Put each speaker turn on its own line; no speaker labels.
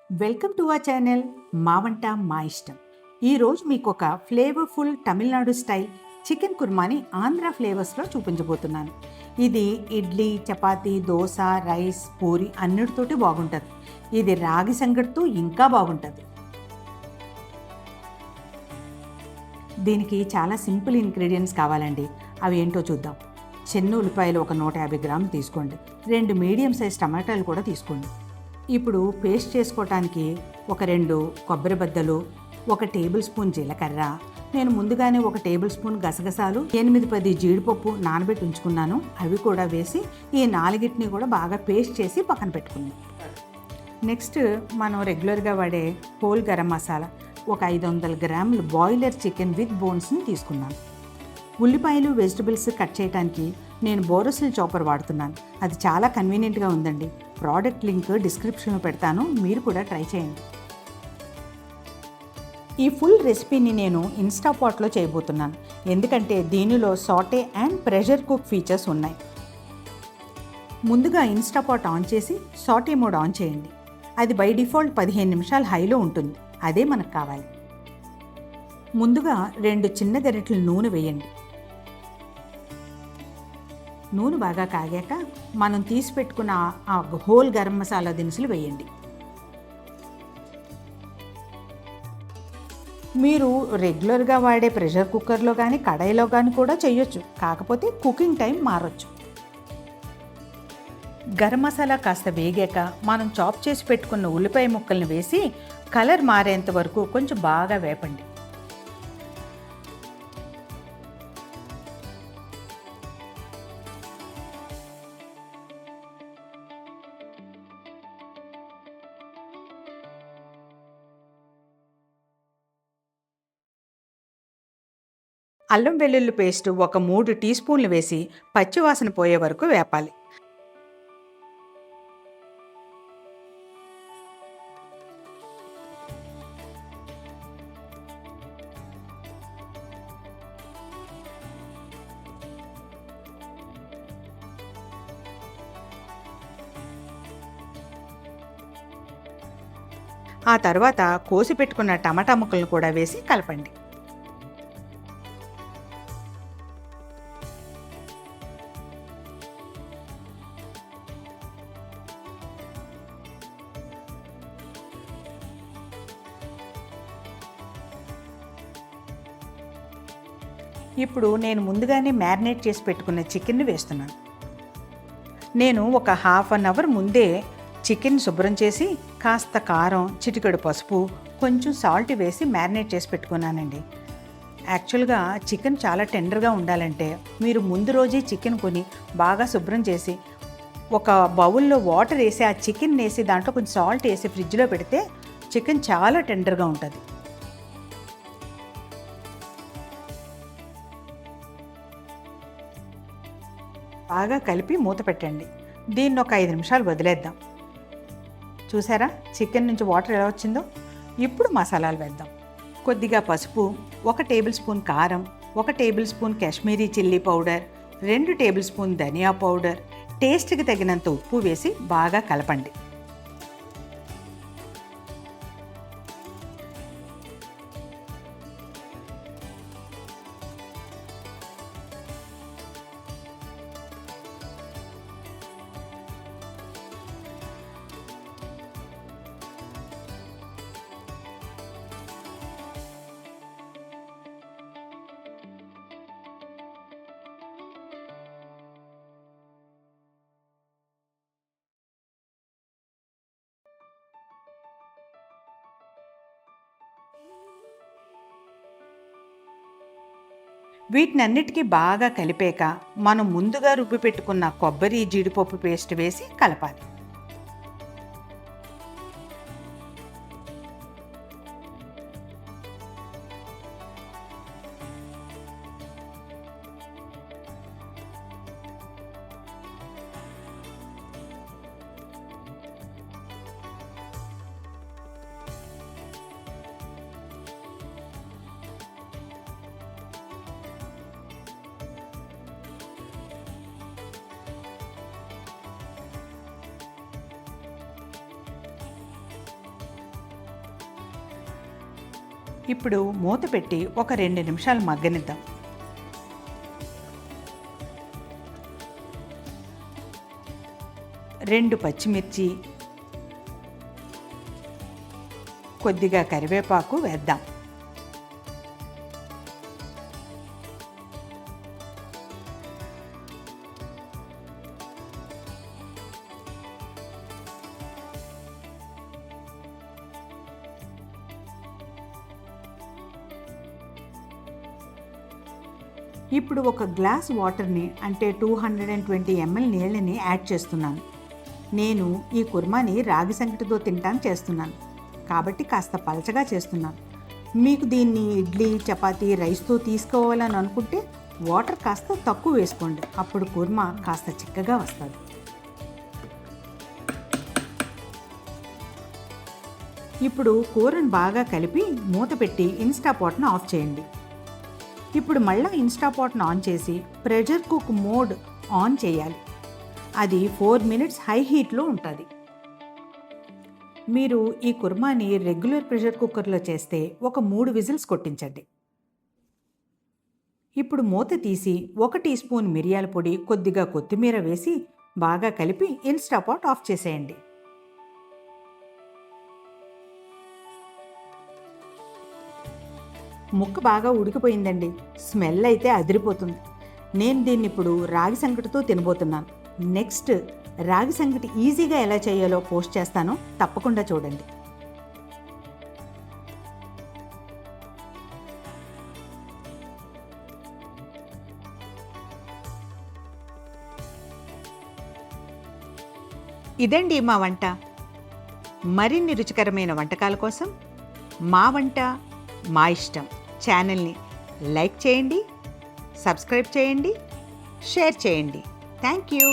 Welcome to our channel మా వంట మా ఇష్టం. ఈరోజు మీకు ఒక ఫ్లేవర్ఫుల్ తమిళనాడు స్టైల్ చికెన్ కుర్మాని ఆంధ్ర ఫ్లేవర్స్లో చూపించబోతున్నాను. ఇది ఇడ్లీ, చపాతీ, దోశ, రైస్, పూరి అన్నిటితోటి బాగుంటుంది. ఇది రాగి సంగటితో ఇంకా బాగుంటుంది. దీనికి చాలా సింపుల్ ఇంగ్రీడియంట్స్ కావాలండి. అవి ఏంటో చూద్దాం. చిన్న ఉల్లిపాయలు ఒక 150 గ్రాములు తీసుకోండి. 2 మీడియం సైజ్ టమాటాలు కూడా తీసుకోండి. ఇప్పుడు పేస్ట్ చేసుకోవటానికి ఒక 2 కొబ్బరి బద్దలు, 1 టేబుల్ స్పూన్ జీలకర్ర, నేను ముందుగానే 1 టేబుల్ స్పూన్ గసగసాలు, 8-10 జీడిపప్పు నానబెట్టి ఉంచుకున్నాను. అవి కూడా వేసి ఈ 4ని కూడా బాగా పేస్ట్ చేసి పక్కన పెట్టుకున్నాను. నెక్స్ట్ మనం రెగ్యులర్గా వాడే హోల్ గరం మసాలా ఒక 500 గ్రాములు బాయిలర్ చికెన్ విత్ బోన్స్ని తీసుకున్నాను. ఉల్లిపాయలు, వెజిటబుల్స్ కట్ చేయడానికి నేను బోరోసిల్ చాపర్ వాడుతున్నాను. అది చాలా కన్వీనియంట్గా ఉందండి. ప్రోడక్ట్ లింక్ డిస్క్రిప్షన్లో పెడతాను, మీరు కూడా ట్రై చేయండి. ఈ ఫుల్ రెసిపీని నేను ఇన్స్టాపాట్లో చేయబోతున్నాను, ఎందుకంటే దీనిలో Sathe and pressure cook features ఉన్నాయి. ముందుగా ఇన్స్టాపాట్ ఆన్ చేసి సాటే మోడ్ ఆన్ చేయండి. అది బై డిఫాల్ట్ 15 నిమిషాలు హైలో ఉంటుంది. అదే మనకు కావాలి. ముందుగా 2 చిన్న గరిటెలు నూనె వేయండి. నూనె బాగా కాగాక మనం తీసి పెట్టుకున్న ఆ హోల్ గరం మసాలా దినుసులు వేయండి. మీరు రెగ్యులర్గా వాడే ప్రెషర్ కుక్కర్లో కానీ కడాయిలో కానీ కూడా చేయొచ్చు, కాకపోతే కుకింగ్ టైం మారొచ్చు. గరం మసాలా కాస్త వేగాక మనం చాప్ చేసి పెట్టుకున్న ఉల్లిపాయ ముక్కల్ని వేసి కలర్ మారేంత వరకు కొంచెం బాగా వేపండి. అల్లం వెల్లుల్లి పేస్ట్ ఒక 3 టీ స్పూన్లు వేసి పచ్చివాసన పోయే వరకు వేపాలి. ఆ తర్వాత కోసి పెట్టుకున్న టమాటా ముక్కలను కూడా వేసి కలపండి. ఇప్పుడు నేను ముందుగానే మ్యారినేట్ చేసి పెట్టుకున్న చికెన్ని వేస్తున్నాను. నేను ఒక హాఫ్ అన్ అవర్ ముందే చికెన్ శుభ్రం చేసి కాస్త కారం, చిటికెడు పసుపు, కొంచెం సాల్ట్ వేసి మ్యారినేట్ చేసి పెట్టుకున్నానండి. యాక్చువల్గా చికెన్ చాలా టెండర్గా ఉండాలంటే మీరు ముందు రోజే చికెన్ కొని బాగా శుభ్రం చేసి ఒక బౌల్లో వాటర్ వేసి ఆ చికెన్ వేసి దాంట్లో కొంచెం సాల్ట్ వేసి ఫ్రిడ్జ్లో పెడితే చికెన్ చాలా టెండర్గా ఉంటుంది. బాగా కలిపి మూత పెట్టండి. దీన్ని ఒక 5 నిమిషాలు వదిలేద్దాం. చూసారా చికెన్ నుంచి వాటర్ ఎలా వచ్చిందో? ఇప్పుడు మసాలాలు వేద్దాం. కొద్దిగా పసుపు, 1 టేబుల్ స్పూన్ కారం, 1 tablespoon Kashmiri chilli powder, 2 tablespoon dhania powder, టేస్ట్కి తగినంత ఉప్పు వేసి బాగా కలపండి. వీటినన్నిటికీ బాగా కలిపాక మనం ముందుగా రుబ్బి పెట్టుకున్న కొబ్బరి, జీడిపప్పు పేస్ట్ వేసి కలపాలి. ఇప్పుడు మూత పెట్టి ఒక 2 నిమిషాలు మగ్గనిద్దాం. రెండు పచ్చిమిర్చి, కొద్దిగా కరివేపాకు వేద్దాం. ఇప్పుడు ఒక గ్లాస్ వాటర్ని అంటే 220 ml నీళ్ళని యాడ్ చేస్తున్నాను. నేను ఈ కుర్మాని రాగి సంగటితో తింటాను చేస్తున్నాను కాబట్టి కాస్త పలచగా చేస్తున్నాను. మీకు దీన్ని ఇడ్లీ, చపాతీ, రైస్తో తీసుకోవాలని అనుకుంటే వాటర్ కాస్త తక్కువ వేసుకోండి. అప్పుడు కుర్మా కాస్త చిక్కగా వస్తుంది. ఇప్పుడు కూరను బాగా కలిపి మూత పెట్టి ఇన్స్టాపాట్ను ఆఫ్ చేయండి. ఇప్పుడు మళ్ళీ ఇన్స్టాపాట్ను ఆన్ చేసి ప్రెషర్ కుక్ మోడ్ ఆన్ చేయాలి. అది 4 minutes హై హీట్లో ఉంటుంది. మీరు ఈ కుర్మాని రెగ్యులర్ ప్రెషర్ కుక్కర్లో చేస్తే ఒక 3 విజిల్స్ కొట్టించండి. ఇప్పుడు మూత తీసి 1 టీ స్పూన్ మిరియాల పొడి, కొద్దిగా కొత్తిమీర వేసి బాగా కలిపి ఇన్స్టాపాట్ ఆఫ్ చేసేయండి. ముక్క బాగా ఉడికిపోయిందండి. స్మెల్ అయితే అదిరిపోతుంది. నేను దీన్ని ఇప్పుడు రాగి సంగటితో తినబోతున్నాను. నెక్స్ట్ రాగి సంగటి ఈజీగా ఎలా చేయాలో పోస్ట్ చేస్తాను, తప్పకుండా చూడండి. ఇదండి మా వంట. మరిన్ని రుచికరమైన వంటకాల కోసం మా వంట మా ఇష్టం ఛానల్ని లైక్ చేయండి, సబ్స్క్రైబ్ చేయండి, షేర్ చేయండి. Thank you.